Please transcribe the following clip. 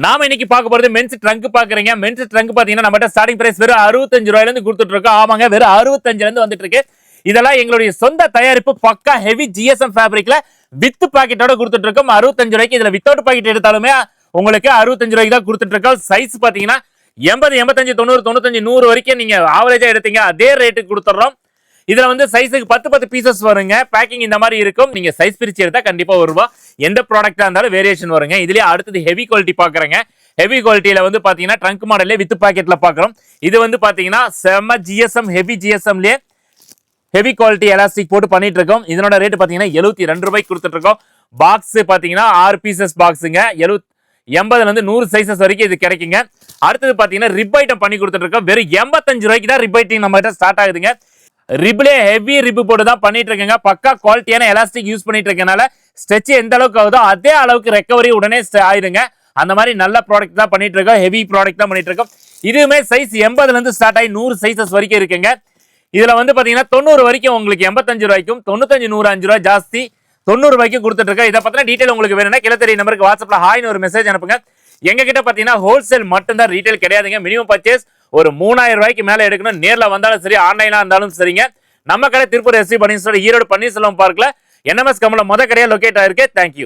நாம இன்னைக்கு பார்க்க போறது மென்ஸ் ட்ரங்க் பாக்குறீங்க. மென்ஸ் ட்ரங்க் பாத்தீங்கன்னா நம்ம ஸ்டார்டிங் பிரைஸ் வெறும் 65 ரூபாயில இருந்து கொடுத்துட்டு இருக்கோம். ஆமாங்க, வெறும் 65 இருந்து வந்துட்டு இருக்கு. இதெல்லாம் எங்களுடைய சொந்த தயாரிப்பு, பக்கா ஹெவி ஜிஎஸ்எம் ஃபேப்ரிக்ல வித் பாக்கெட்டோட கொடுத்துட்டு இருக்கோம். 65 ரூபாய்க்கு. இதுல வித்தவுட் பாக்கெட் எடுத்தாலுமே உங்களுக்கு 65 ரூபாய்க்கு தான் கொடுத்துட்டு இருக்கோம். சைஸ் பாத்தீங்கன்னா 80, 85, 90, 95, 100 வரைக்கும் நீங்க ஆவரேஜா எடுத்தீங்க அதே ரேட்டுக்கு கொடுத்துறோம். இதுல வந்து சைஸுக்கு 10 பீசஸ் வருங்க. பேக்கிங் இந்த மாதிரி இருக்கும். நீங்க சைஸ் பிரிச்சு எடுத்தா கண்டிப்பா வருவா. எந்த ப்ராடக்டா இருந்தாலும் வேரியேஷன் வருங்க. இதுலயே அடுத்தது ஹெவி குவாலிட்டி பாக்குறேங்க. ஹெவி குவாலிட்டியில வந்து பாத்தீங்கன்னா ட்ரங்க் மாடல்ல வித் பாக்கெட்ல பாக்குறோம். இது வந்து பாத்தீங்கன்னா செம்ம ஜிஎஸ்எம், ஹெவி ஜிஎஸ்எம்லயே ஹெவி குவாலிட்டி எலாஸ்டிக் போட்டு பண்ணிட்டு இருக்கோம். இதனோட ரேட் பாத்தீங்கன்னா 72 ரூபாய்க்கு கொடுத்துட்டு இருக்கோம். பாக்ஸ் பாத்தீங்கன்னா 6 பீசஸ் பாக்ஸுங்க. 80 இருந்து 100 சைசஸ் வரைக்கும் இது கிடைக்குங்க. அடுத்தது பாத்தீங்கன்னா ரிப் ஐட்டம் பண்ணி கொடுத்துட்டு இருக்கோம். வெறும் 85 ரூபாய்க்கு தான் ரிப் ஐட்டம் நம்ம கிட்ட ஸ்டார்ட் ஆகுதுங்க. ரிப்லே ஹெவி ரிப் போட்டு தான் பண்ணிட்டு இருக்கேங்க. பக்கா குவாலிட்டியான எலாஸ்டிக் யூஸ் பண்ணிட்டு இருக்கனால ஸ்ட்ரெச் எந்த அளவுக்கு ஆகுதோ அதே அளவுக்கு ரெக்கவரி உடனே ஆயிடுங்க. அந்த மாதிரி நல்ல ப்ராடக்ட் தான் பண்ணிட்டு இருக்கோம். ஹெவி ப்ராடக்ட் தான் பண்ணிட்டு இருக்கோம். இதுவுமே சைஸ் 80 இருந்து ஸ்டார்ட் ஆகி 100 சைசஸ் வரைக்கும் இருக்குங்க. இதுல வந்து பாத்தீங்கன்னா 90 வரைக்கும் உங்களுக்கு 85 ரூபாய்க்கும், 95, 100, 5 ரூபாய் ஜாஸ்தி 90 ரூபாய்க்கும் கொடுத்துட்டு இருக்கேன். இதை பத்தின டீடைல் உங்களுக்கு வேணும்னா கிளத்தெரிய நம்பருக்கு வாட்ஸ்அப்ல ஹாய்னு ஒரு மெசேஜ் அனுப்புங்க. எங்க கிட்ட பாத்தீங்கன்னா ஹோல்சேல் மட்டும் தான், ரீட்டைல் கிடையாதுங்க. மினிமம் பர்ச்சேஸ் ஒரு 3000 ரூபாய்க்கு மேல எடுக்கணும். நேர்ல வந்தாலும் சரி, ஆன்லைனா இருந்தாலும் சரிங்க. நம்ம கடை திருப்பூர் எஸ்சி பன்னீர் ஈரோடு பன்னீர்செல்வம் பார்க்ல NMS கமல முத கடையா லொகேட் ஆயிருக்கு. தேங்க்யூ.